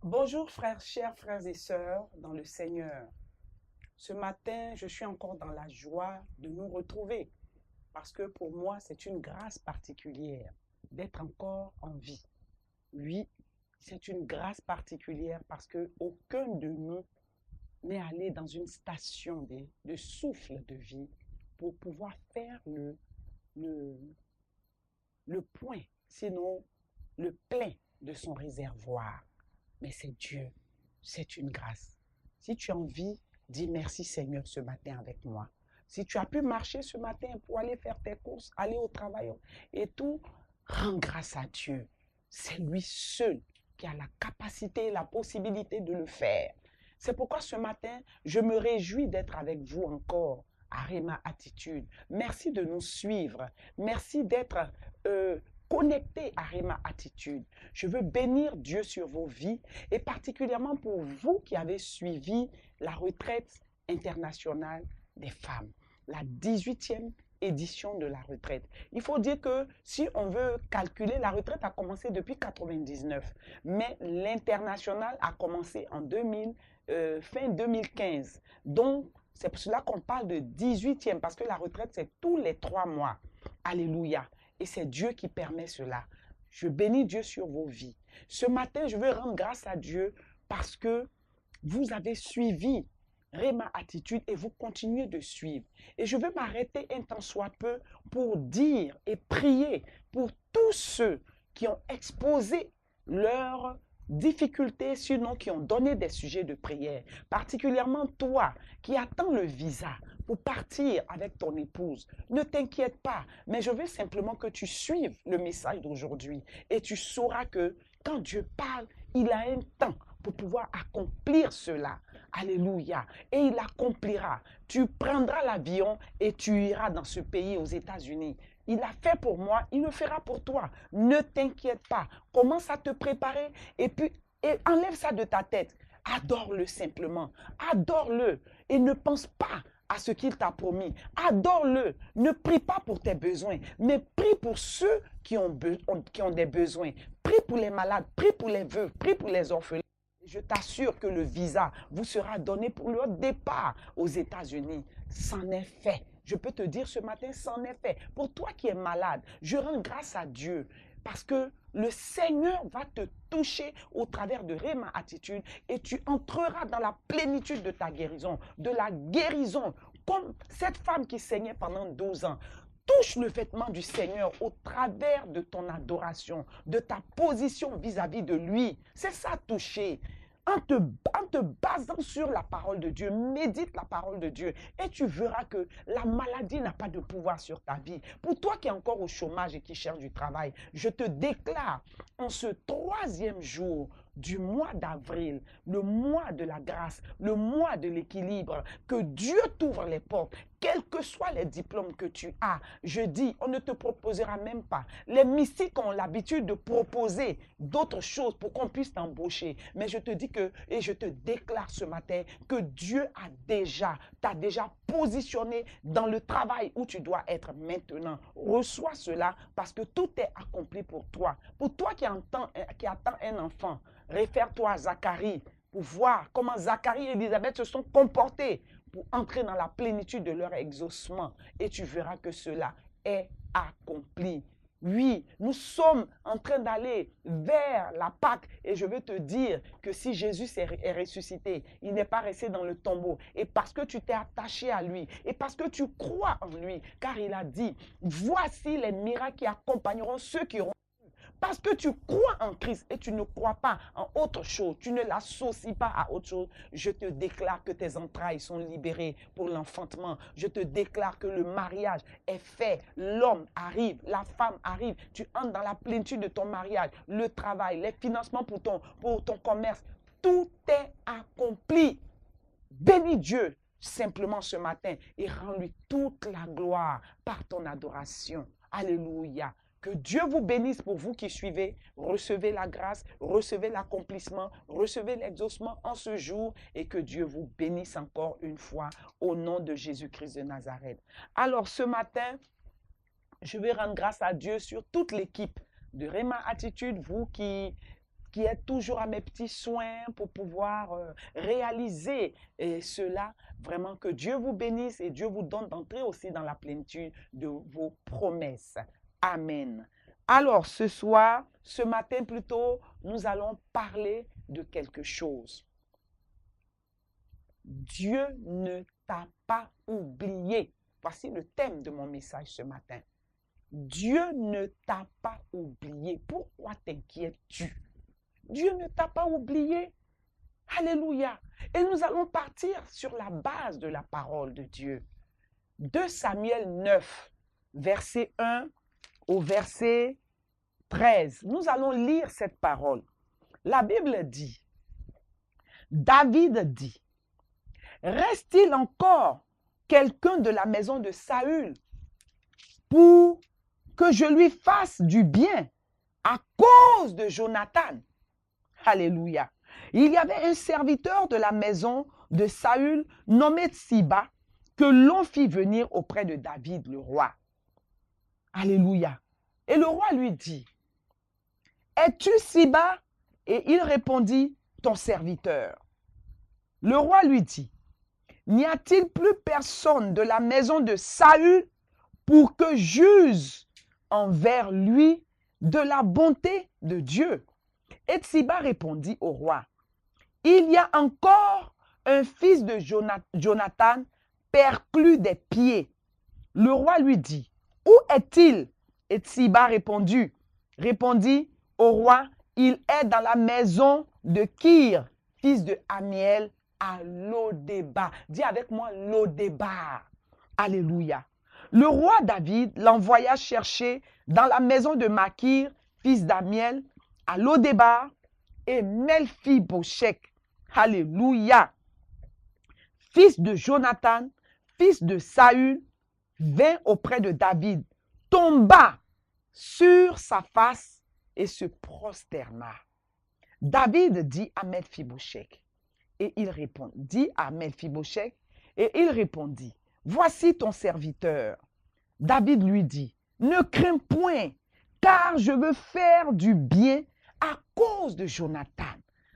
Bonjour frères, chers frères et sœurs dans le Seigneur. Ce matin, je suis encore dans la joie de nous retrouver parce que pour moi, c'est une grâce particulière d'être encore en vie. Oui, c'est une grâce particulière parce que aucun de nous n'est allé dans une station de souffle de vie pour pouvoir faire le, le point, sinon le plein de son réservoir. Mais c'est Dieu, c'est une grâce. Si tu as envie, dis merci Seigneur ce matin avec moi. Si tu as pu marcher ce matin pour aller faire tes courses, aller au travail et tout, rends grâce à Dieu. C'est lui seul qui a la capacité et la possibilité de le faire. C'est pourquoi ce matin, je me réjouis d'être avec vous encore à Rema Attitude. Merci de nous suivre. Merci d'être euh, connecté à Rema Attitude. Je veux bénir Dieu sur vos vies et particulièrement pour vous qui avez suivi la retraite internationale des femmes, la 18e édition de la retraite. Il faut dire que si on veut calculer, la retraite a commencé depuis 99, mais l'international a commencé en 2000, fin 2015. Donc, c'est pour cela qu'on parle de 18e, parce que la retraite, c'est tous les 3 mois. Alléluia. Et c'est Dieu qui permet cela. Je bénis Dieu sur vos vies. Ce matin, je veux rendre grâce à Dieu parce que vous avez suivi Rema Attitude et vous continuez de suivre. Et je veux m'arrêter un temps soit peu pour dire et prier pour tous ceux qui ont exposé leurs difficultés, sinon qui ont donné des sujets de prière. Particulièrement toi qui attends le visa pour partir avec ton épouse. Ne t'inquiète pas, mais je veux simplement que tu suives le message d'aujourd'hui et tu sauras que quand Dieu parle, il a un temps pour pouvoir accomplir cela. Alléluia. Et il accomplira. Tu prendras l'avion et tu iras dans ce pays aux États-Unis. Il a fait pour moi, il le fera pour toi. Ne t'inquiète pas. Commence à te préparer et puis enlève ça de ta tête. Adore-le simplement. Adore-le et ne pense pas à ce qu'il t'a promis. Adore-le. Ne prie pas pour tes besoins, mais prie pour ceux qui ont des besoins. Prie pour les malades, prie pour les veuves, prie pour les orphelins. Je t'assure que le visa vous sera donné pour le départ aux États-Unis. C'en est fait. Je peux te dire ce matin, c'en est fait. Pour toi qui es malade, je rends grâce à Dieu parce que le Seigneur va te toucher au travers de Rema Attitude et tu entreras dans la plénitude de ta guérison, de la guérison, comme cette femme qui saignait pendant 12 ans. Touche le vêtement du Seigneur au travers de ton adoration, de ta position vis-à-vis de lui. C'est ça, toucher. En te basant sur la parole de Dieu, médite la parole de Dieu et tu verras que la maladie n'a pas de pouvoir sur ta vie. Pour toi qui es encore au chômage et qui cherche du travail, je te déclare en ce 3e jour du mois d'avril, le mois de la grâce, le mois de l'équilibre, que Dieu t'ouvre les portes, quels que soient les diplômes que tu as. Je dis, on ne te proposera même pas. Les mystiques ont l'habitude de proposer d'autres choses pour qu'on puisse t'embaucher. Mais je te dis que, et je te déclare ce matin, que Dieu t'a déjà positionné dans le travail où tu dois être maintenant. Reçois cela parce que tout est accompli pour toi. Pour toi qui attend un enfant, réfère-toi à Zacharie pour voir comment Zacharie et Élisabeth se sont comportés pour entrer dans la plénitude de leur exaucement. Et tu verras que cela est accompli. Oui, nous sommes en train d'aller vers la Pâque et je veux te dire que si Jésus est ressuscité, il n'est pas resté dans le tombeau. Et parce que tu t'es attaché à lui et parce que tu crois en lui, car il a dit, voici les miracles qui accompagneront ceux qui auront parce que tu crois en Christ et tu ne crois pas en autre chose, tu ne l'associes pas à autre chose, je te déclare que tes entrailles sont libérées pour l'enfantement. Je te déclare que le mariage est fait, l'homme arrive, la femme arrive, tu entres dans la plénitude de ton mariage, le travail, les financements pour ton commerce, tout est accompli. Bénis Dieu simplement ce matin et rends-lui toute la gloire par ton adoration. Alléluia. Que Dieu vous bénisse pour vous qui suivez. Recevez la grâce, recevez l'accomplissement, recevez l'exaucement en ce jour et que Dieu vous bénisse encore une fois au nom de Jésus-Christ de Nazareth. Alors ce matin, je vais rendre grâce à Dieu sur toute l'équipe de Rema Attitude, vous qui qui est toujours à mes petits soins pour pouvoir réaliser cela. Vraiment que Dieu vous bénisse et Dieu vous donne d'entrer aussi dans la plénitude de vos promesses. Amen. Alors ce soir, ce matin plutôt, nous allons parler de quelque chose. Dieu ne t'a pas oublié. Voici le thème de mon message ce matin. Dieu ne t'a pas oublié. Pourquoi t'inquiètes-tu? Dieu ne t'a pas oublié. Alléluia. Et nous allons partir sur la base de la parole de Dieu. 2 Samuel 9, verset 1 au verset 13. Nous allons lire cette parole. La Bible dit, David dit, reste-t-il encore quelqu'un de la maison de Saül pour que je lui fasse du bien à cause de Jonathan? Alléluia. Il y avait un serviteur de la maison de Saül nommé Tsiba que l'on fit venir auprès de David le roi. Alléluia. Et le roi lui dit, es-tu Tsiba? Et il répondit, ton serviteur. Le roi lui dit, n'y a-t-il plus personne de la maison de Saül pour que j'use envers lui de la bonté de Dieu? Et Tsiba répondit au roi, il y a encore un fils de Jonathan perclus des pieds. Le roi lui dit, où est-il? Et Tsiba répondit au roi, il est dans la maison de Kir, fils de Amiel, à Lodébar. Dis avec moi, Lodébar. Alléluia. Le roi David l'envoya chercher dans la maison de Makir, fils d'Amiel, à Lodébar, et Mephibosheth, alléluia, fils de Jonathan, fils de Saül, vint auprès de David, tomba sur sa face et se prosterna. David dit à Mephibosheth, et il répondit à Mephibosheth, et il répondit, voici ton serviteur. David lui dit, ne crains point, car je veux faire du bien à cause de Jonathan.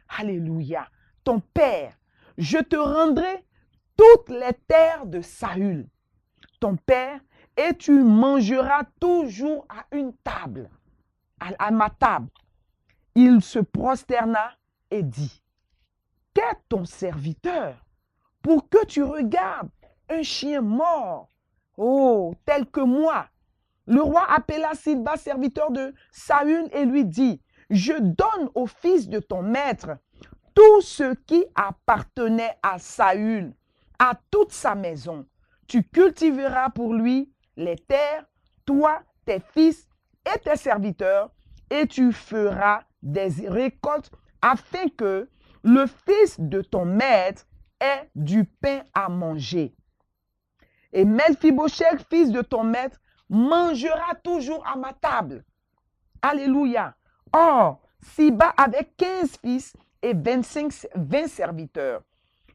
Alléluia. Ton père, je te rendrai toutes les terres de Saül, ton père, et tu mangeras toujours à une table, à ma table. Il se prosterna et dit, qu'est ton serviteur pour que tu regardes un chien mort, oh, tel que moi? Le roi appela Tsiba, serviteur de Saül, et lui dit, je donne au fils de ton maître tout ce qui appartenait à Saül, à toute sa maison. Tu cultiveras pour lui les terres, toi, tes fils et tes serviteurs, et tu feras des récoltes afin que le fils de ton maître ait du pain à manger. Et Mephibosheth, fils de ton maître, mangera toujours à ma table. Alléluia. Or, Tsiba avait 15 fils et 20 serviteurs.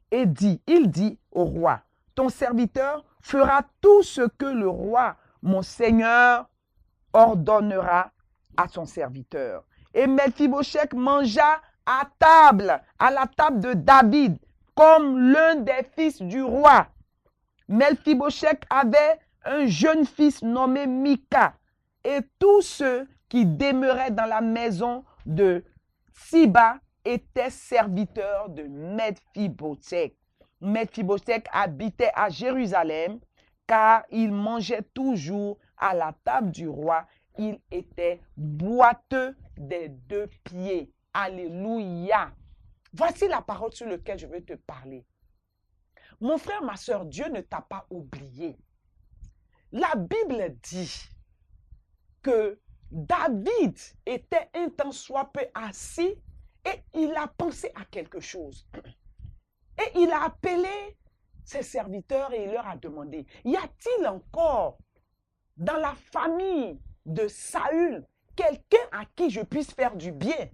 Et il dit au roi, ton serviteur fera tout ce que le roi, mon seigneur, ordonnera à son serviteur. Et Mephibosheth mangea à table, à la table de David, comme l'un des fils du roi. Mephibosheth avait un jeune fils nommé Mika, et tous ceux qui demeuraient dans la maison de Tsiba étaient serviteurs de Mephibosheth. Mephibosheth habitait à Jérusalem, car il mangeait toujours à la table du roi. Il était boiteux des 2 pieds. Alléluia. Voici la parole sur laquelle je vais te parler. Mon frère, ma soeur, Dieu ne t'a pas oublié. La Bible dit que David était un tant soit peu assis et il a pensé à quelque chose. Et il a appelé ses serviteurs et il leur a demandé, y a-t-il encore dans la famille de Saül quelqu'un à qui je puisse faire du bien?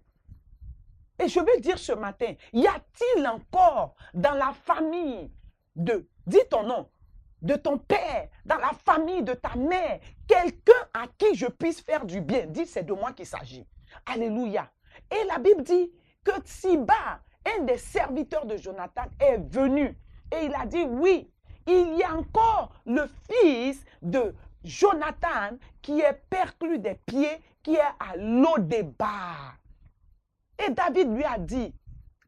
Et je veux dire ce matin, y a-t-il encore dans la famille dis ton nom, de ton père, dans la famille de ta mère, quelqu'un à qui je puisse faire du bien? Dis, c'est de moi qu'il s'agit. Alléluia. Et la Bible dit que Tsiba, un des serviteurs de Jonathan, est venu. Et il a dit, oui, il y a encore le fils de Jonathan qui est perclus des pieds, qui est à Lo-débar. Et David lui a dit,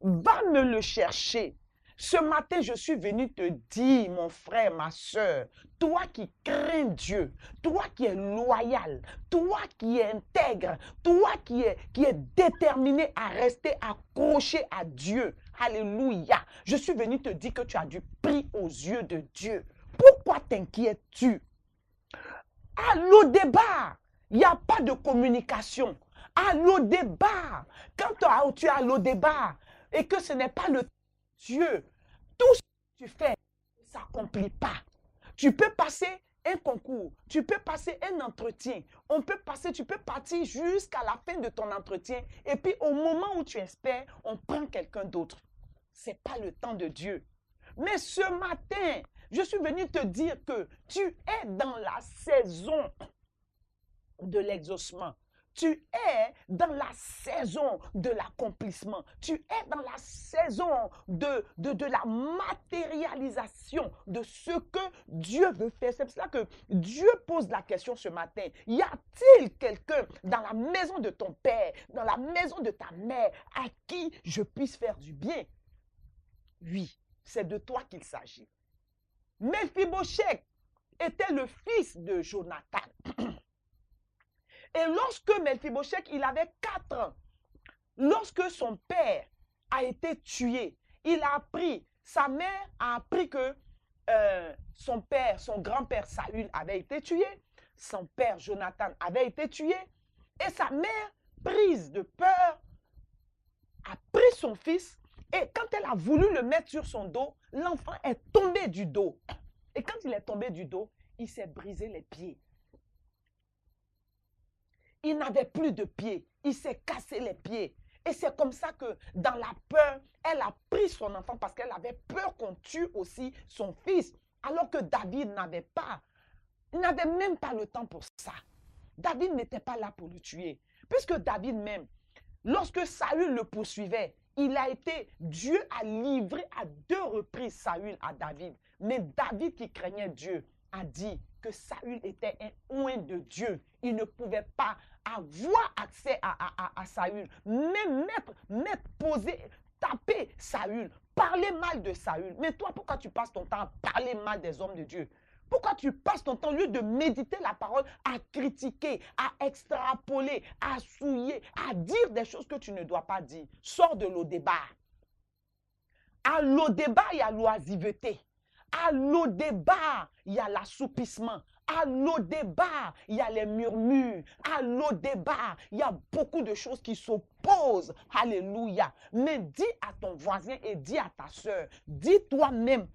va me le chercher. Ce matin, je suis venu te dire, mon frère, ma soeur, toi qui crains Dieu, toi qui es loyal, toi qui es intègre, toi qui es déterminé à rester accroché à Dieu. Alléluia. Je suis venu te dire que tu as du prix aux yeux de Dieu. Pourquoi t'inquiètes-tu? À Lo-débar, il n'y a pas de communication. À Lo-débar, quand tu es à Lo-débar et que ce n'est pas le Dieu, tout ce que tu fais ne s'accomplit pas. Tu peux passer un concours, tu peux passer un entretien, tu peux partir jusqu'à la fin de ton entretien et puis au moment où tu espères, on prend quelqu'un d'autre. Ce n'est pas le temps de Dieu. Mais ce matin, je suis venu te dire que tu es dans la saison de l'exaucement. Tu es dans la saison de l'accomplissement. Tu es dans la saison de la matérialisation de ce que Dieu veut faire. C'est pour cela que Dieu pose la question ce matin. Y a-t-il quelqu'un dans la maison de ton père, dans la maison de ta mère, à qui je puisse faire du bien? Oui, c'est de toi qu'il s'agit. Mephibosheth était le fils de Jonathan. Et lorsque Mephibosheth, il avait 4 ans, lorsque son père a été tué, il a appris, sa mère a appris que son père, son grand-père Saül avait été tué, son père Jonathan avait été tué, et sa mère, prise de peur, a pris son fils, et quand elle a voulu le mettre sur son dos, l'enfant est tombé du dos. Et quand il est tombé du dos, il s'est brisé les pieds. Il n'avait plus de pieds. Il s'est cassé les pieds. Et c'est comme ça que dans la peur, elle a pris son enfant parce qu'elle avait peur qu'on tue aussi son fils. Alors que David n'avait pas. Il n'avait même pas le temps pour ça. David n'était pas là pour le tuer. Puisque David même, lorsque Saül le poursuivait, Dieu a livré à 2 reprises Saül à David. Mais David qui craignait Dieu a dit que Saül était un oint de Dieu. Il ne pouvait pas avoir accès à Saül, même taper Saül, parler mal de Saül. Mais toi, pourquoi tu passes ton temps à parler mal des hommes de Dieu? Pourquoi tu passes ton temps, au lieu de méditer la parole, à critiquer, à extrapoler, à souiller, à dire des choses que tu ne dois pas dire? Sors de Lo-débar. À Lo-débar, il y a l'oisiveté. À Lo-débar, il y a l'assoupissement. À Lo-débar, il y a les murmures. À Lo-débar, il y a beaucoup de choses qui s'opposent. Alléluia. Mais dis à ton voisin et dis à ta soeur, dis toi-même,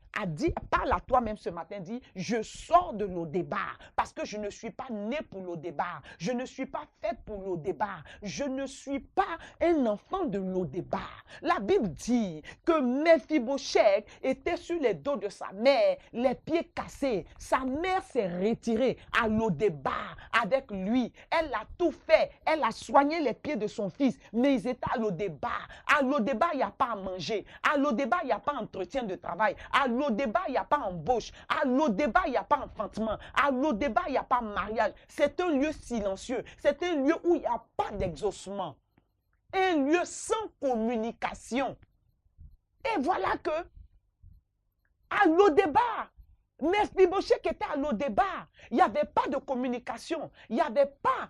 parle à toi-même ce matin, dis, je sors de Lo-débar parce que je ne suis pas né pour Lo-débar. Je ne suis pas faite pour Lo-débar. Je ne suis pas un enfant de Lo-débar. La Bible dit que Mephibosheth était sur les dos de sa mère, les pieds cassés. Sa mère s'est retirée à Lo-débar avec lui. Elle a tout fait. Elle a soigné les pieds de son fils, mais ils étaient à Lo-débar. À Lo-débar, il n'y a pas à manger. À Lo-débar, il n'y a pas entretien de travail. À Lo-débar, il n'y a pas embauche. À Lo-débar, il n'y a pas enfantement. À Lo-débar, il n'y a pas mariage. C'est un lieu silencieux. C'est un lieu où il n'y a pas d'exaucement. Un lieu sans communication. Et voilà que à Lo-débar, Mephibosheth qui était à Lo-débar, il n'y avait pas de communication, il n'y avait pas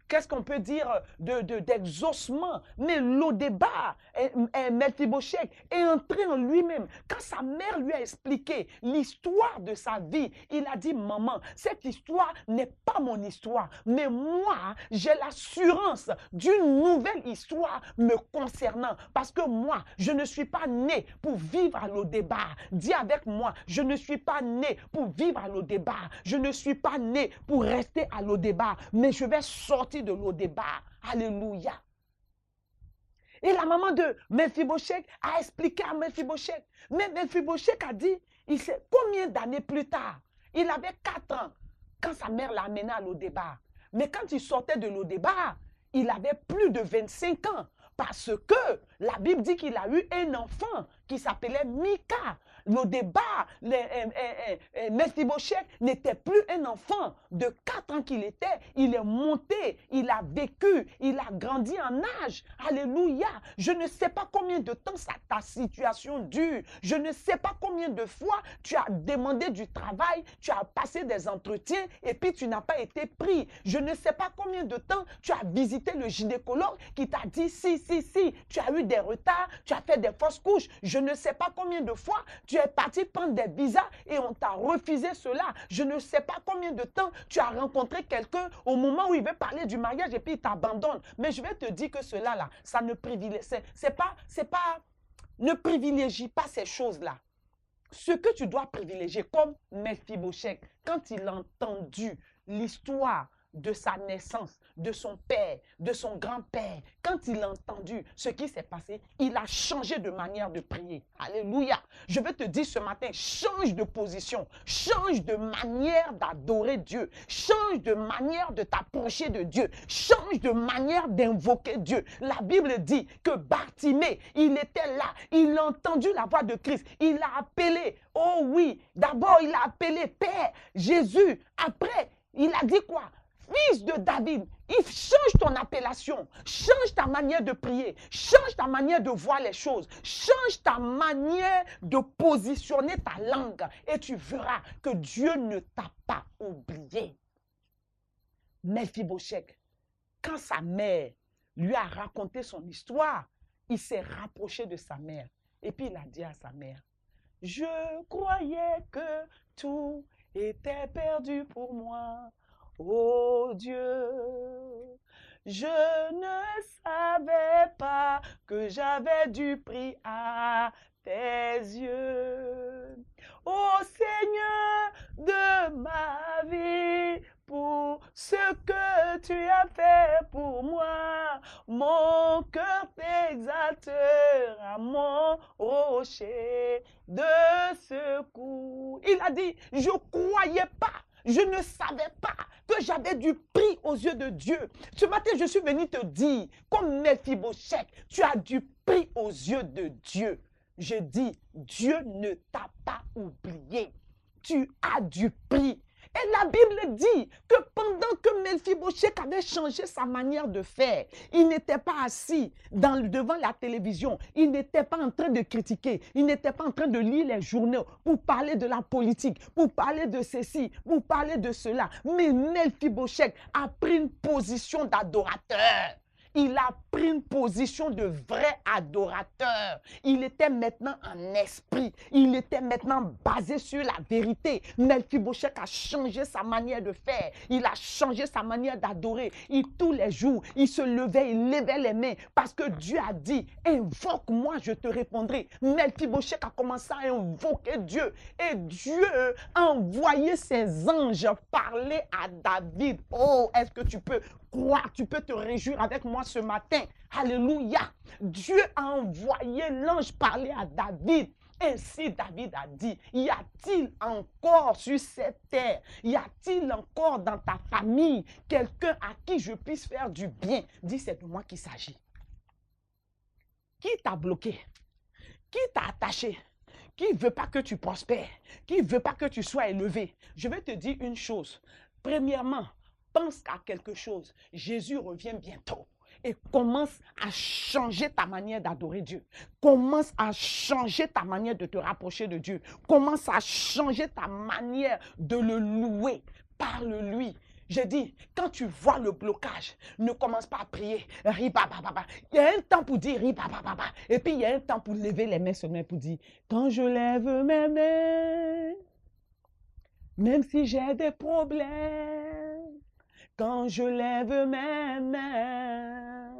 qu'est-ce qu'on peut dire, d'exaucement. Mais Lo-débar, Mephibosheth est entré en lui-même. Quand sa mère lui a expliqué l'histoire de sa vie, il a dit, maman, cette histoire n'est pas mon histoire, mais moi, j'ai l'assurance d'une nouvelle histoire me concernant. Parce que moi, je ne suis pas né pour vivre à Lo-débar. Dis avec moi, je ne suis pas né pour vivre à Lo-débar. Je ne suis pas né pour rester à Lo-débar, mais je vais sortir de Lo-débar. Alléluia. Et la maman de Mephibosheth a expliqué à Mephibosheth. Mais Mephibosheth a dit, il sait combien d'années plus tard, il avait 4 ans quand sa mère l'a amené à Lo-débar. Mais quand il sortait de Lo-débar, il avait plus de 25 ans. Parce que la Bible dit qu'il a eu un enfant qui s'appelait Mika. Le débat, Mephibosheth n'était plus un enfant de 4 ans qu'il était. Il est monté, il a vécu, il a grandi en âge. Alléluia. Je ne sais pas combien de temps ta situation dure. Je ne sais pas combien de fois tu as demandé du travail, tu as passé des entretiens et puis tu n'as pas été pris. Je ne sais pas combien de temps tu as visité le gynécologue qui t'a dit si, tu as eu des retards, tu as fait des fausses couches. Je ne sais pas combien de fois tu es parti prendre des visas et on t'a refusé cela. Je ne sais pas combien de temps tu as rencontré quelqu'un au moment où il veut parler du mariage et puis il t'abandonne. Mais je vais te dire que cela là, ça ne privilégie, ne privilégie pas ces choses-là. Ce que tu dois privilégier, comme Mephibosheth, quand il a entendu l'histoire de sa naissance, de son père, de son grand-père, quand il a entendu ce qui s'est passé, il a changé de manière de prier. Alléluia. Je veux te dire ce matin, change de position, change de manière d'adorer Dieu, change de manière de t'approcher de Dieu, change de manière d'invoquer Dieu. La Bible dit que Bartimée, il était là, il a entendu la voix de Christ, il a appelé, oh oui, d'abord il a appelé Père, Jésus, après il a dit quoi? Fils de David, il change ton appellation, change ta manière de prier, change ta manière de voir les choses, change ta manière de positionner ta langue et tu verras que Dieu ne t'a pas oublié. Mephibosheth, quand sa mère lui a raconté son histoire, il s'est rapproché de sa mère et puis il a dit à sa mère, « Je croyais que tout était perdu pour moi. Oh Dieu, je ne savais pas que j'avais du prix à tes yeux. Oh Seigneur de ma vie, pour ce que tu as fait pour moi, mon cœur t'exaltera, mon rocher de secours. » Il a dit, je ne croyais pas. Je ne savais pas que j'avais du prix aux yeux de Dieu. Ce matin, je suis venu te dire, comme Mephibosheth, tu as du prix aux yeux de Dieu. Je dis, Dieu ne t'a pas oublié. Tu as du prix. Et la Bible dit que pendant que Mephibosheth avait changé sa manière de faire, il n'était pas assis devant la télévision, il n'était pas en train de critiquer, il n'était pas en train de lire les journaux pour parler de la politique, pour parler de ceci, pour parler de cela. Mais Mephibosheth a pris une position d'adorateur. Il a pris une position de vrai adorateur. Il était maintenant en esprit. Il était maintenant basé sur la vérité. Mephibosheth a changé sa manière de faire. Il a changé sa manière d'adorer. Tous les jours, il se levait, il levait les mains parce que Dieu a dit, invoque-moi, je te répondrai. Mephibosheth a commencé à invoquer Dieu. Et Dieu a envoyé ses anges parler à David. Oh, est-ce que tu peux croire, tu peux te réjouir avec moi ce matin? Alléluia. Dieu a envoyé l'ange parler à David. Ainsi David a dit, y a-t-il encore sur cette terre, y a-t-il encore dans ta famille quelqu'un à qui je puisse faire du bien? Dis, c'est de moi qu'il s'agit. Qui t'a bloqué? Qui t'a attaché? Qui ne veut pas que tu prospères? Qui ne veut pas que tu sois élevé? Je vais te dire une chose. Premièrement, pense à quelque chose. Jésus revient bientôt. Et commence à changer ta manière d'adorer Dieu. Commence à changer ta manière de te rapprocher de Dieu. Commence à changer ta manière de le louer. Parle-lui. J'ai dit, quand tu vois le blocage, ne commence pas à prier. Il y a un temps pour dire et puis il y a un temps pour lever les mains seulement pour dire, quand je lève mes mains, même si j'ai des problèmes, quand je lève mes mains,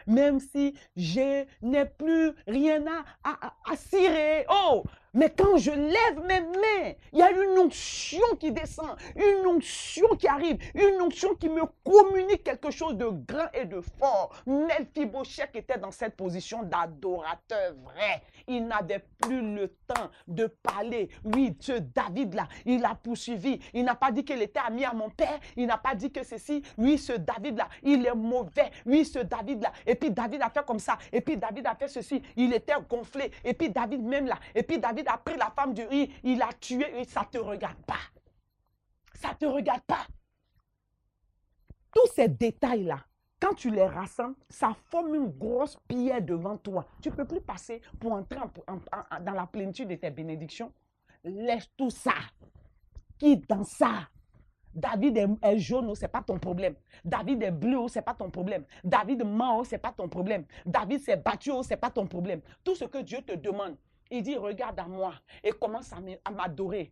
même si je n'ai plus rien à cirer. Oh, Mais quand je lève mes mains, il y a une onction qui descend, une onction qui arrive, une onction qui me communique quelque chose de grand et de fort. Mephibosheth était dans cette position d'adorateur vrai. Il n'avait plus le temps de parler. Oui, ce David-là, il l'a poursuivi. Il n'a pas dit qu'il était ami à mon père. Il n'a pas dit que ceci. Oui, ce David-là, il est mauvais. Oui, ce David-là. Et puis David a fait comme ça. Et puis David a fait ceci. Il était gonflé. Et puis David même là. Et puis David a pris la femme d'Uri, il a tué, et ça ne te regarde pas. Ça ne te regarde pas. Tous ces détails-là, quand tu les rassembles, ça forme une grosse pierre devant toi. Tu ne peux plus passer pour entrer dans la plénitude de tes bénédictions. Laisse tout ça. Quitte dans ça. David est jaune, ce n'est pas ton problème. David est bleu, ce n'est pas ton problème. David ment, ce n'est pas ton problème. David s'est battu, ce n'est pas ton problème. Tout ce que Dieu te demande, il dit, regarde à moi et commence à m'adorer.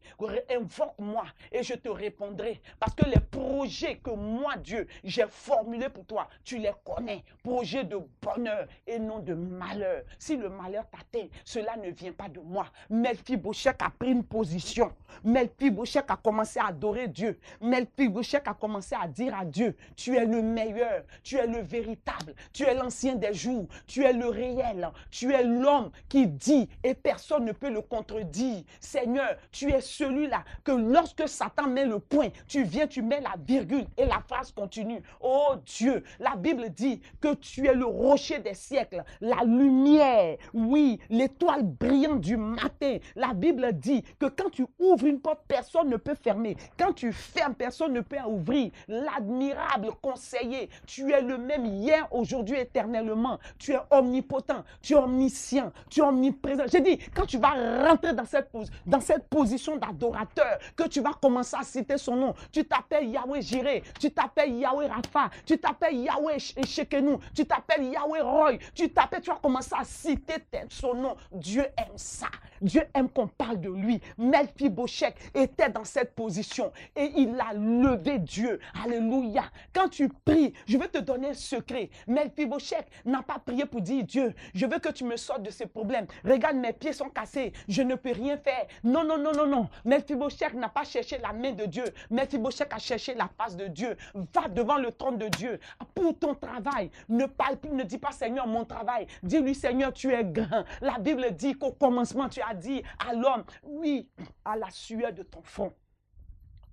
Invoque-moi et je te répondrai. Parce que les projets que moi, Dieu, j'ai formulés pour toi, tu les connais. Projets de bonheur et non de malheur. Si le malheur t'atteint, cela ne vient pas de moi. Mephibosheth a pris une position. Mephibosheth a commencé à adorer Dieu. Mephibosheth a commencé à dire à Dieu, tu es le meilleur, tu es le véritable, tu es l'ancien des jours, tu es le réel, tu es l'homme qui dit et personne ne peut le contredire. Seigneur, tu es celui-là que lorsque Satan met le point, tu viens, tu mets la virgule et la phrase continue. Oh Dieu, la Bible dit que tu es le rocher des siècles, la lumière, oui, l'étoile brillante du matin. La Bible dit que quand tu ouvres une porte, personne ne peut fermer. Quand tu fermes, personne ne peut ouvrir. L'admirable conseiller, tu es le même hier, aujourd'hui, éternellement. Tu es omnipotent, tu es omniscient, tu es omniprésent. J'ai dit, quand tu vas rentrer dans cette position d'adorateur, que tu vas commencer à citer son nom, tu t'appelles Yahweh Jireh, tu t'appelles Yahweh Rapha, tu t'appelles Yahweh Shekenu, tu t'appelles Yahweh Roy, tu vas commencer à citer son nom. Dieu aime ça. Dieu aime qu'on parle de lui. Mephibosheth était dans cette position et il a levé Dieu. Alléluia. Quand tu pries, je veux te donner un secret. Mephibosheth n'a pas prié pour dire, Dieu, je veux que tu me sortes de ces problèmes. Regarde, mes pieds sont cassés, je ne peux rien faire. Non, non, non, non, non. Mephibosheth n'a pas cherché la main de Dieu. Mephibosheth a cherché la face de Dieu. Va devant le trône de Dieu pour ton travail. Ne parle plus, ne dis pas, Seigneur, mon travail. Dis-lui, Seigneur, tu es grand. La Bible dit qu'au commencement, tu as dit à l'homme, oui, à la sueur de ton front,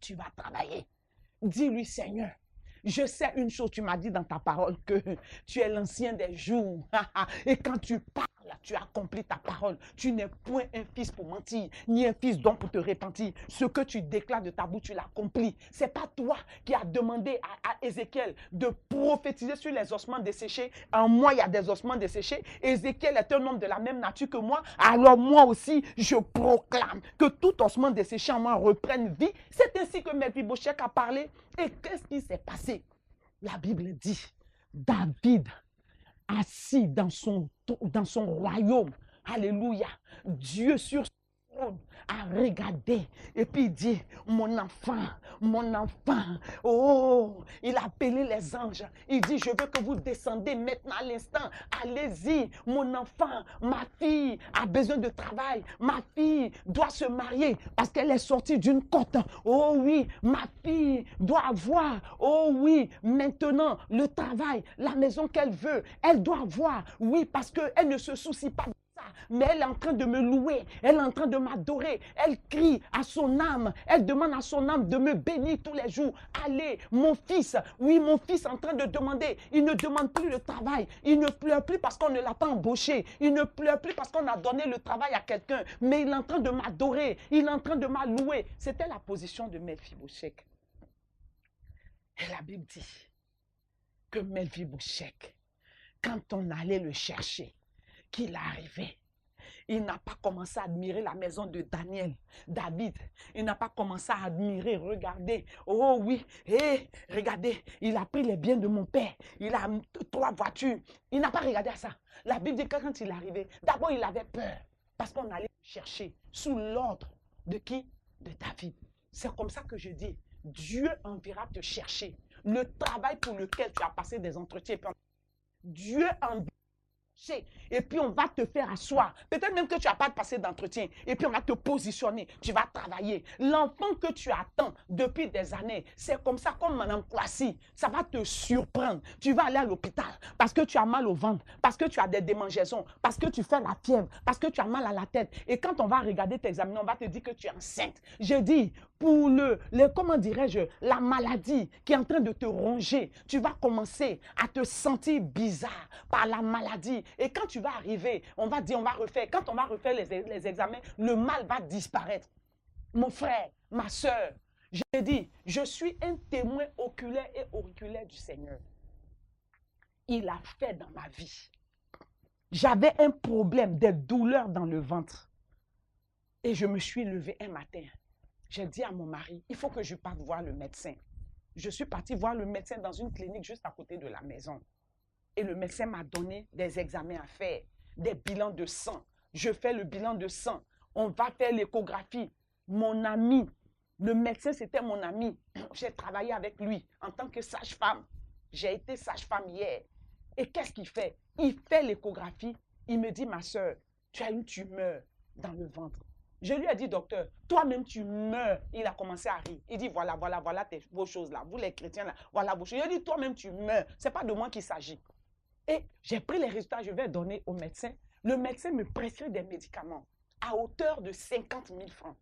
tu vas travailler. Dis-lui, Seigneur, je sais une chose, tu m'as dit dans ta parole que tu es l'ancien des jours. Et quand tu parles, tu accomplis ta parole. Tu n'es point un fils pour mentir, ni un fils d'homme pour te repentir. Ce que tu déclares de ta bouche, tu l'accomplis. Ce n'est pas toi qui as demandé à Ézéchiel de prophétiser sur les ossements desséchés. En moi, il y a des ossements desséchés. Ézéchiel est un homme de la même nature que moi. Alors moi aussi, je proclame que tout ossement desséché en moi reprenne vie. C'est ainsi que Mephibosheth a parlé. Et qu'est-ce qui s'est passé? La Bible dit, David, assis dans son royaume, alléluia, Dieu sur son trône, a regardé et puis il dit, mon enfant, oh, il a appelé les anges, il dit, je veux que vous descendez maintenant à l'instant, allez-y, mon enfant, ma fille a besoin de travail, ma fille doit se marier parce qu'elle est sortie d'une côte, oh oui, ma fille doit avoir, oh oui, maintenant le travail, la maison qu'elle veut, elle doit avoir, oui, parce qu'elle ne se soucie pas. Mais elle est en train de me louer, elle est en train de m'adorer, elle crie à son âme, elle demande à son âme de me bénir tous les jours. Allez, mon fils, oui, mon fils est en train de demander, il ne demande plus le travail, il ne pleure plus parce qu'on ne l'a pas embauché, il ne pleure plus parce qu'on a donné le travail à quelqu'un, mais il est en train de m'adorer, il est en train de m'allouer. C'était la position de Mephibosheth. Et la Bible dit que Mephibosheth, quand on allait le chercher, qu'il arrivait, il n'a pas commencé à admirer la maison de David. Il n'a pas commencé à admirer, regarder. Oh oui, regardez, il a pris les biens de mon père. Il a 3 voitures. Il n'a pas regardé à ça. La Bible dit que quand il est arrivé, d'abord il avait peur. Parce qu'on allait le chercher sous l'ordre de qui? De David. C'est comme ça que je dis, Dieu enverra te chercher. Le travail pour lequel tu as passé des entretiens, Dieu enverra chercher. Et puis, on va te faire asseoir. Peut-être même que tu n'as pas passé d'entretien. Et puis, on va te positionner. Tu vas travailler. L'enfant que tu attends depuis des années, c'est comme ça, comme Mme Kwasi. Ça va te surprendre. Tu vas aller à l'hôpital parce que tu as mal au ventre, parce que tu as des démangeaisons, parce que tu fais la fièvre, parce que tu as mal à la tête. Et quand on va regarder tes examens, on va te dire que tu es enceinte. Je dis, pour comment dirais-je, la maladie qui est en train de te ronger, tu vas commencer à te sentir bizarre par la maladie. Et quand tu vas arriver, on va dire, on va refaire. Quand on va refaire les examens, le mal va disparaître. Mon frère, ma soeur, je dis, je suis un témoin oculaire et auriculaire du Seigneur. Il a fait dans ma vie. J'avais un problème, des douleurs dans le ventre. Et je me suis levée un matin. J'ai dit à mon mari, il faut que je parte voir le médecin. Je suis partie voir le médecin dans une clinique juste à côté de la maison. Et le médecin m'a donné des examens à faire, des bilans de sang. Je fais le bilan de sang. On va faire l'échographie. Mon ami, le médecin, c'était mon ami. J'ai travaillé avec lui en tant que sage-femme. J'ai été sage-femme hier. Et qu'est-ce qu'il fait? Il fait l'échographie. Il me dit, ma soeur, tu as une tumeur dans le ventre. Je lui ai dit, docteur, toi-même tu meurs. Il a commencé à rire. Il dit, voilà vos choses là. Vous les chrétiens là, voilà vos choses. Il dit, toi-même tu meurs. Ce n'est pas de moi qu'il s'agit. Et j'ai pris les résultats, je vais donner au médecin. Le médecin me prescrit des médicaments à hauteur de 50 000 francs.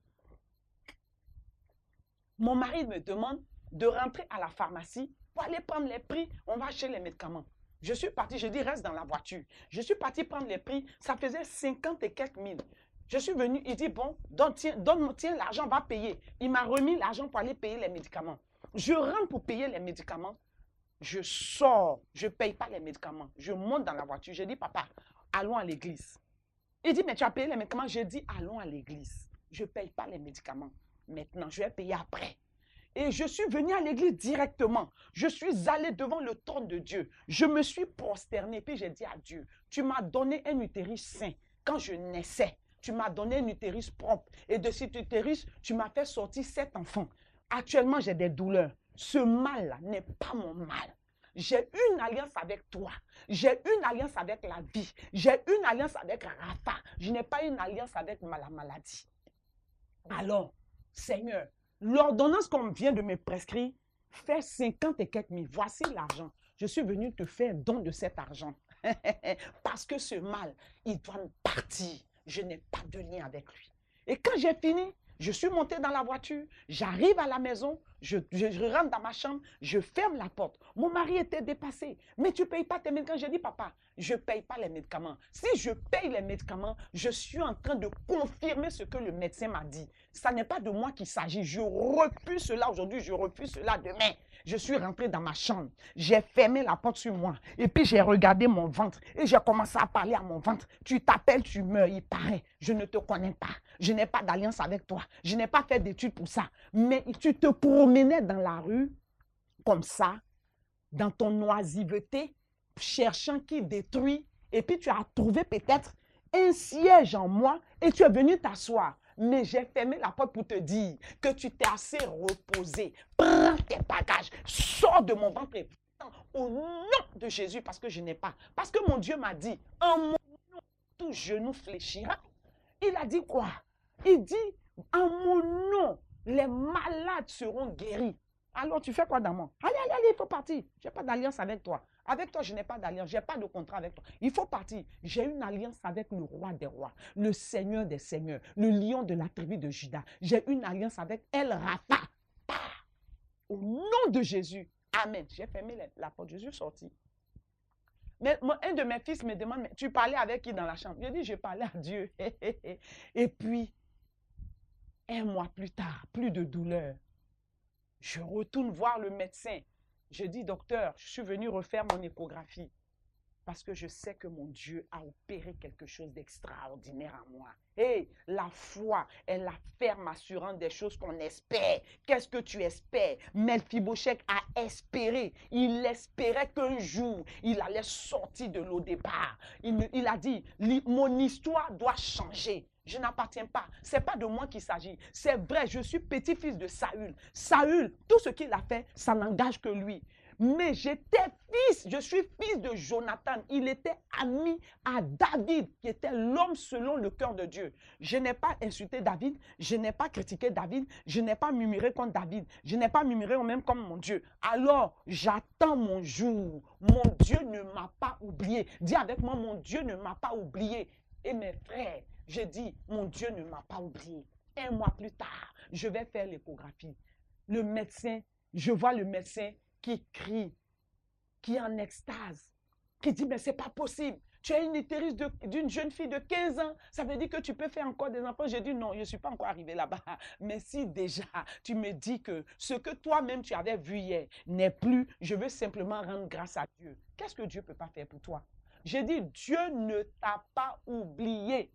Mon mari me demande de rentrer à la pharmacie pour aller prendre les prix. On va acheter les médicaments. Je suis partie, je dis, reste dans la voiture. Je suis partie prendre les prix. Ça faisait 50 et quelques mille. Je suis venue, il dit, bon, tiens, l'argent, va payer. Il m'a remis l'argent pour aller payer les médicaments. Je rentre pour payer les médicaments. Je sors, je ne paye pas les médicaments. Je monte dans la voiture. Je dis, papa, allons à l'église. Il dit, mais tu as payé les médicaments? Je dis, allons à l'église. Je ne paye pas les médicaments. Maintenant, je vais payer après. Et je suis venue à l'église directement. Je suis allée devant le trône de Dieu. Je me suis prosternée. Puis j'ai dit à Dieu, tu m'as donné un utérus sain. Quand je naissais, tu m'as donné un utérus propre. Et de cet utérus, tu m'as fait sortir 7 enfants. Actuellement, j'ai des douleurs. Ce mal-là n'est pas mon mal. J'ai une alliance avec toi. J'ai une alliance avec la vie. J'ai une alliance avec Rapha. Je n'ai pas une alliance avec la maladie. Alors, Seigneur, l'ordonnance qu'on vient de me prescrire fait 50 et quelques mille. Voici l'argent. Je suis venu te faire don de cet argent. Parce que ce mal, il doit partir. Je n'ai pas de lien avec lui. Et quand j'ai fini, je suis montée dans la voiture, j'arrive à la maison, je rentre dans ma chambre, je ferme la porte. Mon mari était dépassé. Mais tu ne payes pas tes médicaments. Je dis, papa, je ne paye pas les médicaments. Si je paye les médicaments, je suis en train de confirmer ce que le médecin m'a dit. Ça n'est pas de moi qu'il s'agit. Je refuse cela aujourd'hui, je refuse cela demain. Je suis rentrée dans ma chambre, j'ai fermé la porte sur moi et puis j'ai regardé mon ventre et j'ai commencé à parler à mon ventre. Tu t'appelles, tu meurs, il paraît. Je ne te connais pas. Je n'ai pas d'alliance avec toi. Je n'ai pas fait d'études pour ça. Mais tu te promenais dans la rue comme ça, dans ton oisiveté, cherchant qui détruit. Et puis tu as trouvé peut-être un siège en moi et tu es venu t'asseoir. Mais j'ai fermé la porte pour te dire que tu t'es assez reposé. Prends tes bagages, sors de mon ventre et au nom de Jésus, parce que je n'ai pas. Parce que mon Dieu m'a dit, en mon nom, tout genou fléchira. Il a dit quoi? Il dit, en mon nom, les malades seront guéris. Alors tu fais quoi dans moi? Allez, il faut partir. Je n'ai pas d'alliance avec toi. Avec toi, je n'ai pas d'alliance. Je n'ai pas de contrat avec toi. Il faut partir. J'ai une alliance avec le roi des rois, le seigneur des seigneurs, le lion de la tribu de Juda. J'ai une alliance avec El Rapha. Au nom de Jésus. Amen. J'ai fermé la porte. Je suis sorti. Mais un de mes fils me demande, mais tu parlais avec qui dans la chambre? Je dis, je parlais à Dieu. Et puis, un mois plus tard, plus de douleur. Je retourne voir le médecin. Je dis, docteur, je suis venu refaire mon échographie parce que je sais que mon Dieu a opéré quelque chose d'extraordinaire en moi. Et la foi est la ferme assurance des choses qu'on espère. Qu'est-ce que tu espères? Mephibosheth a espéré. Il espérait qu'un jour, il allait sortir de l'eau départ. Il a dit, mon histoire doit changer. Je n'appartiens pas. Ce n'est pas de moi qu'il s'agit. C'est vrai, je suis petit-fils de Saül. Saül, tout ce qu'il a fait, ça n'engage que lui. Mais j'étais fils, je suis fils de Jonathan. Il était ami à David, qui était l'homme selon le cœur de Dieu. Je n'ai pas insulté David, je n'ai pas critiqué David, je n'ai pas murmuré contre David, je n'ai pas murmuré même comme mon Dieu. Alors, j'attends mon jour. Mon Dieu ne m'a pas oublié. Dis avec moi, mon Dieu ne m'a pas oublié. Et mes frères, je dis, mon Dieu ne m'a pas oublié. Un mois plus tard, je vais faire l'échographie. Le médecin, je vois le médecin qui crie, qui est en extase, qui dit, mais c'est pas possible. Tu as une utérus d'une jeune fille de 15 ans, ça veut dire que tu peux faire encore des enfants. J'ai dit, non, je ne suis pas encore arrivé là-bas. Mais si déjà, tu me dis que ce que toi-même tu avais vu hier n'est plus, je veux simplement rendre grâce à Dieu. Qu'est-ce que Dieu ne peut pas faire pour toi? J'ai dit, Dieu ne t'a pas oublié.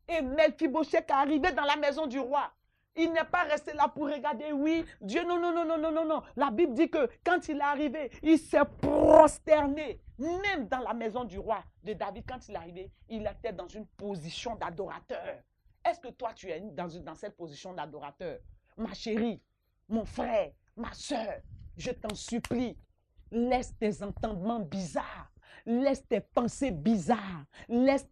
Et Mephibosheth est arrivé dans la maison du roi. Il n'est pas resté là pour regarder, oui, Dieu, non, non, non, non, non, non, non. La Bible dit que quand il est arrivé, il s'est prosterné. Même dans la maison du roi de David, quand il est arrivé, il était dans une position d'adorateur. Est-ce que toi, tu es dans cette position d'adorateur? Ma chérie, mon frère, ma soeur, je t'en supplie, laisse tes entendements bizarres. Laisse tes pensées bizarres, laisse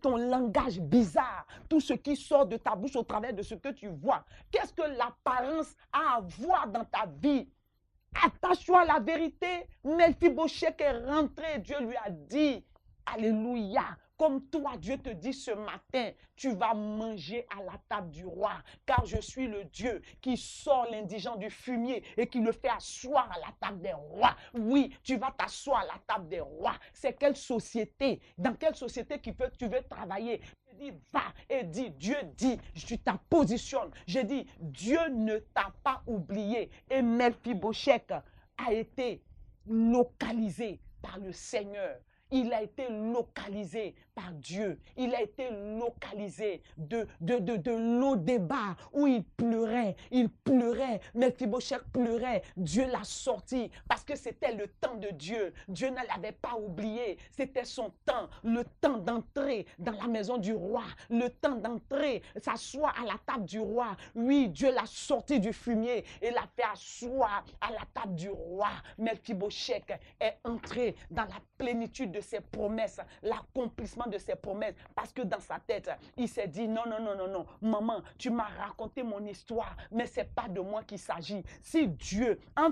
ton langage bizarre, tout ce qui sort de ta bouche au travers de ce que tu vois. Qu'est-ce que l'apparence a à voir dans ta vie? Attache-toi à la vérité. Mephibosheth est rentré, Dieu lui a dit, alléluia, comme toi, Dieu te dit ce matin, tu vas manger à la table du roi, car je suis le Dieu qui sort l'indigent du fumier et qui le fait asseoir à la table des rois. Oui, tu vas t'asseoir à la table des rois. C'est quelle société? Dans quelle société tu veux travailler? Je dis, va et dis, Dieu dit, tu t'en positionnes. Je dis, Dieu ne t'a pas oublié. Et Mephibosheth a été localisé par le Seigneur. Il a été localisé par Dieu. Il a été localisé de l'O-Débat où il pleurait. Il pleurait. Mephibosheth pleurait. Dieu l'a sorti parce que c'était le temps de Dieu. Dieu ne l'avait pas oublié. C'était son temps. Le temps d'entrer dans la maison du roi. Le temps d'entrer, s'asseoir à la table du roi. Oui, Dieu l'a sorti du fumier et l'a fait asseoir à la table du roi. Mephibosheth est entré dans la plénitude de ses promesses, l'accomplissement de ses promesses, parce que dans sa tête, il s'est dit, non, non, non, non, non, maman, tu m'as raconté mon histoire, mais ce n'est pas de moi qu'il s'agit. Si Dieu, en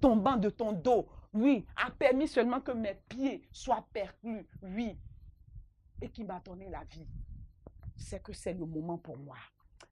tombant de ton dos, oui, a permis seulement que mes pieds soient perclus, oui, et qu'il m'a donné la vie, c'est que c'est le moment pour moi.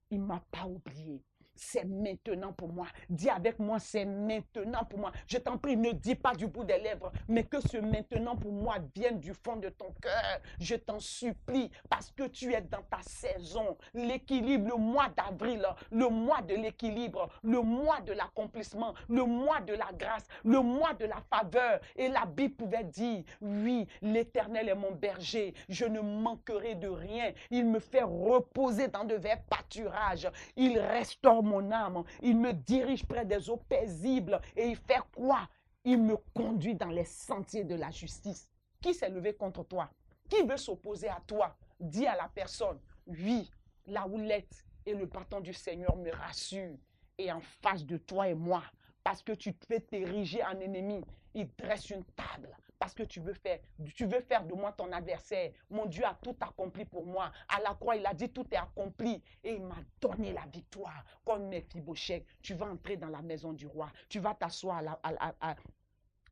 Il ne m'a pas oublié. C'est maintenant pour moi. Dis avec moi, c'est maintenant pour moi. Je t'en prie, ne dis pas du bout des lèvres, mais que ce maintenant pour moi vienne du fond de ton cœur. Je t'en supplie, parce que tu es dans ta saison. L'équilibre, le mois d'avril, le mois de l'équilibre, le mois de l'accomplissement, le mois de la grâce, le mois de la faveur. Et la Bible pouvait dire, oui, l'Éternel est mon berger. Je ne manquerai de rien. Il me fait reposer dans de verts pâturages. Il restaure mon âme, il me dirige près des eaux paisibles et il fait quoi? Il me conduit dans les sentiers de la justice. Qui s'est levé contre toi? Qui veut s'opposer à toi? Dis à la personne, oui, la houlette et le bâton du Seigneur me rassurent. Et en face de toi et moi, parce que tu veux t'ériger en ennemi, il dresse une table. Parce que tu veux faire de moi ton adversaire. Mon Dieu a tout accompli pour moi. À la croix, il a dit tout est accompli. Et il m'a donné la victoire. Comme Mephibosheth, tu vas entrer dans la maison du roi. Tu vas t'asseoir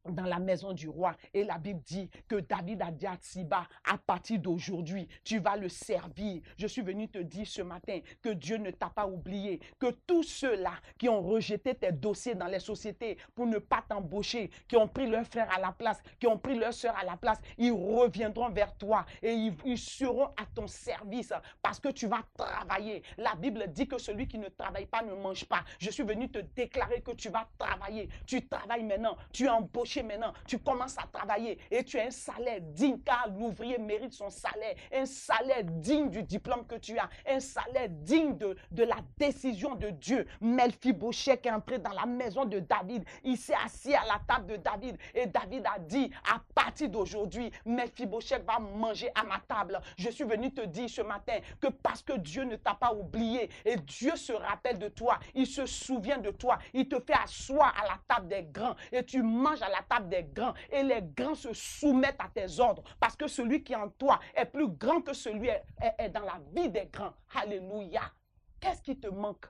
dans la maison du roi. Et la Bible dit que David a dit à Tsiba, à partir d'aujourd'hui, tu vas le servir. Je suis venu te dire ce matin que Dieu ne t'a pas oublié, que tous ceux-là qui ont rejeté tes dossiers dans les sociétés pour ne pas t'embaucher, qui ont pris leur frère à la place, qui ont pris leur soeur à la place, ils reviendront vers toi et ils seront à ton service parce que tu vas travailler. La Bible dit que celui qui ne travaille pas ne mange pas. Je suis venu te déclarer que tu vas travailler. Tu travailles maintenant. Tu es embauché marcher maintenant. Tu commences à travailler et tu as un salaire digne car l'ouvrier mérite son salaire. Un salaire digne du diplôme que tu as. Un salaire digne de la décision de Dieu. Mephibosheth est entré dans la maison de David. Il s'est assis à la table de David et David a dit, à partir d'aujourd'hui, Mephibosheth va manger à ma table. Je suis venu te dire ce matin que parce que Dieu ne t'a pas oublié et Dieu se rappelle de toi, il se souvient de toi, il te fait asseoir à la table des grands et tu manges à la table des grands et les grands se soumettent à tes ordres parce que celui qui est en toi est plus grand que celui est dans la vie des grands. Alléluia. Qu'est-ce qui te manque?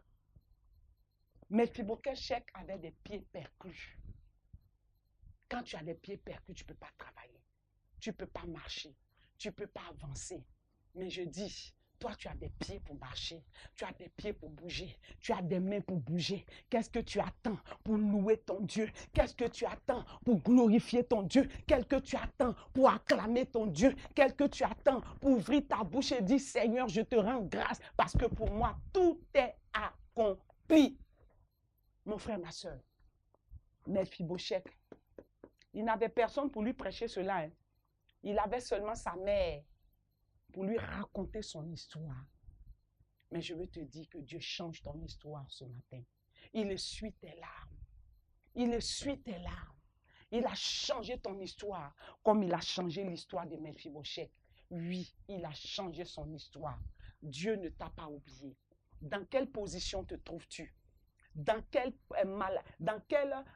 Mephibosheth avait des pieds perclus. Quand tu as des pieds perclus, tu ne peux pas travailler. Tu ne peux pas marcher. Tu ne peux pas avancer. Mais je dis, toi, tu as des pieds pour marcher. Tu as des pieds pour bouger. Tu as des mains pour bouger. Qu'est-ce que tu attends pour louer ton Dieu? Qu'est-ce que tu attends pour glorifier ton Dieu? Qu'est-ce que tu attends pour acclamer ton Dieu? Qu'est-ce que tu attends pour ouvrir ta bouche et dire, Seigneur, je te rends grâce parce que pour moi, tout est accompli. Mon frère, ma soeur, Mephibosheth, il n'avait personne pour lui prêcher cela. Hein. Il avait seulement sa mère pour lui raconter son histoire. Mais je veux te dire que Dieu change ton histoire ce matin. Il essuie tes larmes. Il essuie tes larmes. Il a changé ton histoire comme il a changé l'histoire de Mephibosheth. Oui, il a changé son histoire. Dieu ne t'a pas oublié. Dans quelle position te trouves-tu? Dans quelle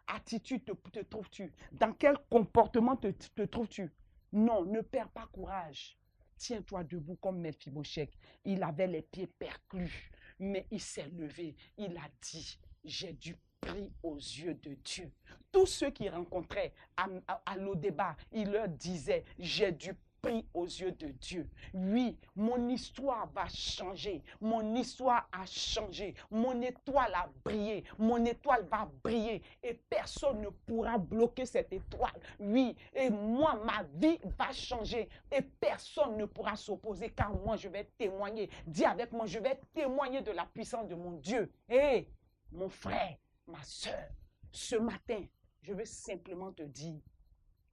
attitude te trouves-tu? Dans quel comportement te trouves-tu? Non, ne perds pas courage. Tiens-toi debout comme Mephibosheth. Il avait les pieds perclus, mais il s'est levé. Il a dit, j'ai du prix aux yeux de Dieu. Tous ceux qui rencontraient à l'Odéba, il leur disait, j'ai du prix aux yeux de Dieu. Oui, mon histoire va changer. Mon histoire a changé. Mon étoile a brillé. Mon étoile va briller. Et personne ne pourra bloquer cette étoile. Oui, et moi, ma vie va changer. Et personne ne pourra s'opposer car moi, je vais témoigner. Dis avec moi, je vais témoigner de la puissance de mon Dieu. Hé, mon frère, ma soeur, ce matin, je veux simplement te dire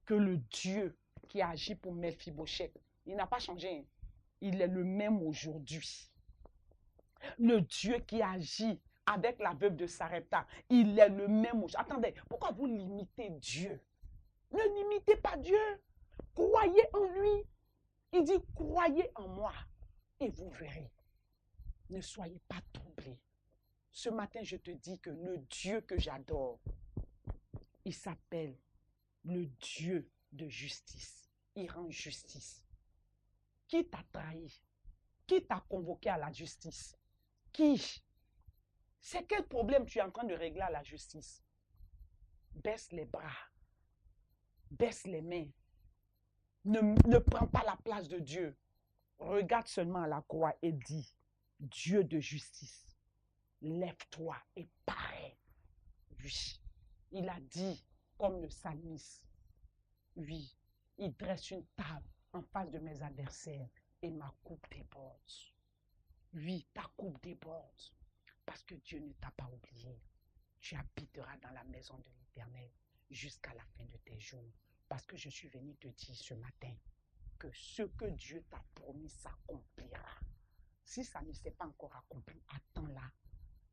que le Dieu qui a agi pour Mephibosheth, il n'a pas changé. Il est le même aujourd'hui. Le Dieu qui agit avec la veuve de Sarepta, il est le même aujourd'hui. Attendez, pourquoi vous limitez Dieu? Ne limitez pas Dieu. Croyez en lui. Il dit, croyez en moi et vous verrez. Ne soyez pas troublés. Ce matin, je te dis que le Dieu que j'adore, il s'appelle le Dieu de justice. Il rend justice. Qui t'a trahi? Qui t'a convoqué à la justice? Qui? C'est quel problème tu es en train de régler à la justice? Baisse les bras. Baisse les mains. Ne prends pas la place de Dieu. Regarde seulement à la croix et dis, Dieu de justice, lève-toi et parais. Oui. Il a dit, comme le psalmiste, oui, il dresse une table en face de mes adversaires et ma coupe déborde. Oui, ta coupe déborde. Parce que Dieu ne t'a pas oublié. Tu habiteras dans la maison de l'Éternel jusqu'à la fin de tes jours. Parce que je suis venu te dire ce matin que ce que Dieu t'a promis s'accomplira. Si ça ne s'est pas encore accompli, attends-là.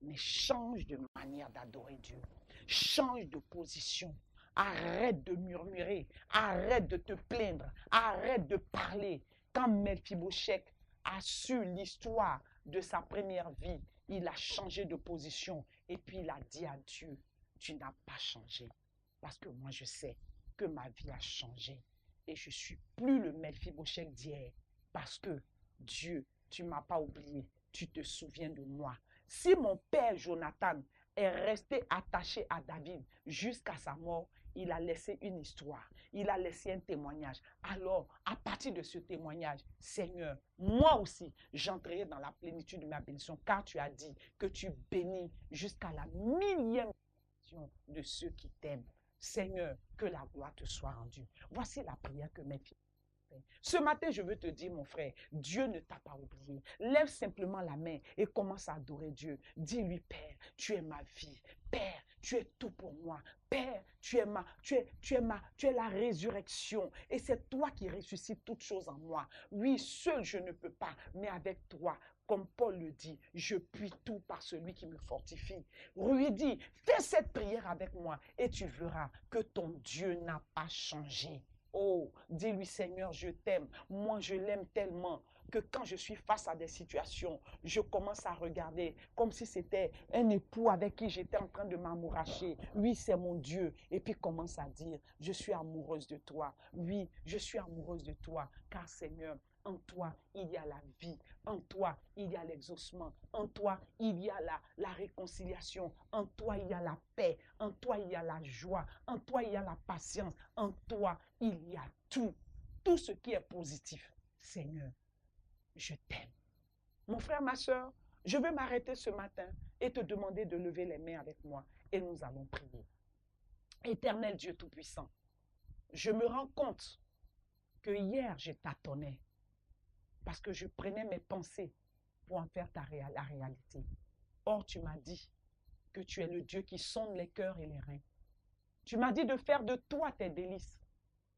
Mais change de manière d'adorer Dieu. Change de position. Arrête de murmurer. Arrête de te plaindre. Arrête de parler. Quand Mephibosheth a su l'histoire de sa première vie, il a changé de position. Et puis il a dit à Dieu, tu n'as pas changé. Parce que moi je sais que ma vie a changé. Et je ne suis plus le Mephibosheth d'hier. Parce que Dieu, tu ne m'as pas oublié. Tu te souviens de moi. Si mon père Jonathan est resté attaché à David jusqu'à sa mort, il a laissé une histoire, il a laissé un témoignage. Alors, à partir de ce témoignage, Seigneur, moi aussi, j'entrerai dans la plénitude de ma bénédiction, car tu as dit que tu bénis jusqu'à la millième de ceux qui t'aiment. Seigneur, que la gloire te soit rendue. Voici la prière que mes filles matin. Ce matin, je veux te dire, mon frère, Dieu ne t'a pas oublié. Lève simplement la main et commence à adorer Dieu. Dis-lui, Père, tu es ma vie. Père, tu es tout pour moi. Père, tu es la résurrection. Et c'est toi qui ressuscites toutes choses en moi. Oui, seul je ne peux pas, mais avec toi, comme Paul le dit, je puis tout par celui qui me fortifie. Lui dit, fais cette prière avec moi et tu verras que ton Dieu n'a pas changé. Oh, dis-lui, Seigneur, je t'aime. Moi, je l'aime tellement que quand je suis face à des situations, je commence à regarder comme si c'était un époux avec qui j'étais en train de m'amouracher. Oui, c'est mon Dieu. Et puis commence à dire, je suis amoureuse de toi. Oui, je suis amoureuse de toi, car Seigneur, en toi, il y a la vie. En toi, il y a l'exaucement. En toi, il y a la réconciliation. En toi, il y a la paix. En toi, il y a la joie. En toi, il y a la patience. En toi, il y a tout. Tout ce qui est positif. Seigneur, je t'aime. Mon frère, ma soeur, je veux m'arrêter ce matin et te demander de lever les mains avec moi et nous allons prier. Éternel Dieu Tout-Puissant, je me rends compte que hier, je tâtonnais parce que je prenais mes pensées pour en faire la réalité. Or, tu m'as dit que tu es le Dieu qui sonde les cœurs et les reins. Tu m'as dit de faire de toi tes délices.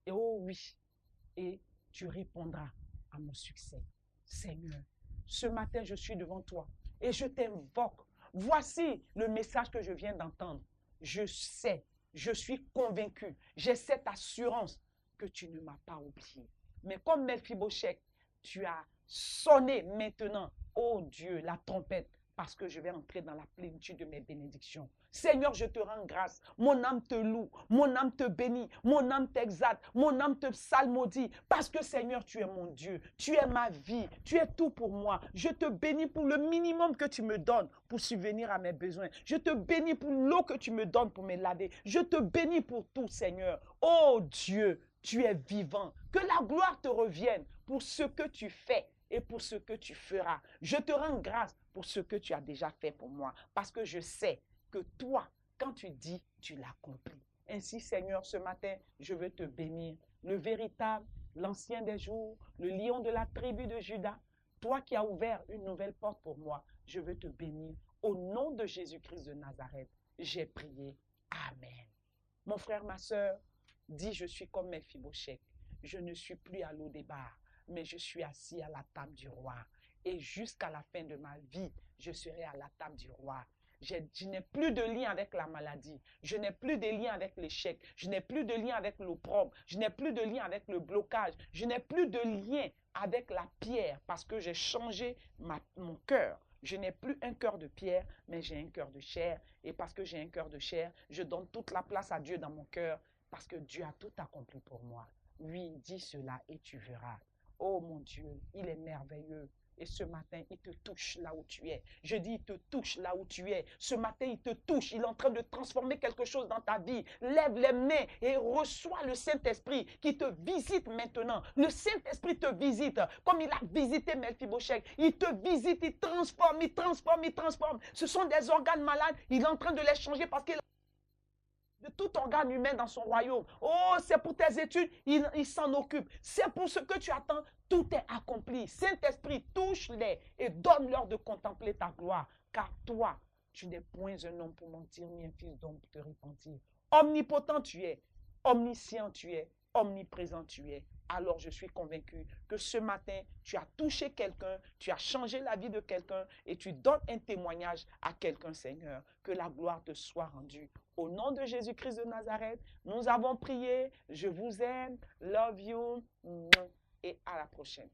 Et oh oui, et tu répondras à mon succès. Seigneur, ce matin, je suis devant toi et je t'invoque. Voici le message que je viens d'entendre. Je sais, je suis convaincu, j'ai cette assurance que tu ne m'as pas oublié. Mais comme Mephibosheth, tu as sonné maintenant, oh Dieu, la trompette, parce que je vais entrer dans la plénitude de mes bénédictions. Seigneur, je te rends grâce. Mon âme te loue, mon âme te bénit, mon âme t'exalte, mon âme te psalmodie. Parce que Seigneur, tu es mon Dieu, tu es ma vie, tu es tout pour moi. Je te bénis pour le minimum que tu me donnes pour subvenir à mes besoins. Je te bénis pour l'eau que tu me donnes pour me laver. Je te bénis pour tout, Seigneur. Oh Dieu, tu es vivant. Que la gloire te revienne pour ce que tu fais et pour ce que tu feras. Je te rends grâce pour ce que tu as déjà fait pour moi, parce que je sais que toi, quand tu dis, tu l'accomplis. Ainsi, Seigneur, ce matin, je veux te bénir. Le véritable, l'ancien des jours, le lion de la tribu de Juda, toi qui as ouvert une nouvelle porte pour moi, je veux te bénir. Au nom de Jésus-Christ de Nazareth, j'ai prié. Amen. Mon frère, ma soeur, dis, je suis comme Mephibosheth. Je ne suis plus à l'eau-des-bars, mais je suis assis à la table du roi. Et jusqu'à la fin de ma vie, je serai à la table du roi. Je n'ai plus de lien avec la maladie. Je n'ai plus de lien avec l'échec. Je n'ai plus de lien avec l'opprobre. Je n'ai plus de lien avec le blocage. Je n'ai plus de lien avec la pierre parce que j'ai changé mon cœur. Je n'ai plus un cœur de pierre, mais j'ai un cœur de chair. Et parce que j'ai un cœur de chair, je donne toute la place à Dieu dans mon cœur parce que Dieu a tout accompli pour moi. Oui, dis cela et tu verras. Oh mon Dieu, il est merveilleux. Et ce matin, il te touche là où tu es. Je dis, il te touche là où tu es. Ce matin, il te touche. Il est en train de transformer quelque chose dans ta vie. Lève les mains et reçois le Saint-Esprit qui te visite maintenant. Le Saint-Esprit te visite comme il a visité Mephibosheth. Il te visite, il transforme, il transforme, il transforme. Ce sont des organes malades. Il est en train de les changer parce qu'il de tout organe humain dans son royaume. Oh, c'est pour tes études, il s'en occupe. C'est pour ce que tu attends, tout est accompli. Saint-Esprit, touche-les et donne-leur de contempler ta gloire. Car toi, tu n'es point un homme pour mentir, ni un fils d'homme pour te repentir. Omnipotent tu es, omniscient tu es, omniprésent tu es. Alors je suis convaincu que ce matin, tu as touché quelqu'un, tu as changé la vie de quelqu'un et tu donnes un témoignage à quelqu'un, Seigneur. Que la gloire te soit rendue. Au nom de Jésus-Christ de Nazareth, nous avons prié. Je vous aime. Love you. Et à la prochaine.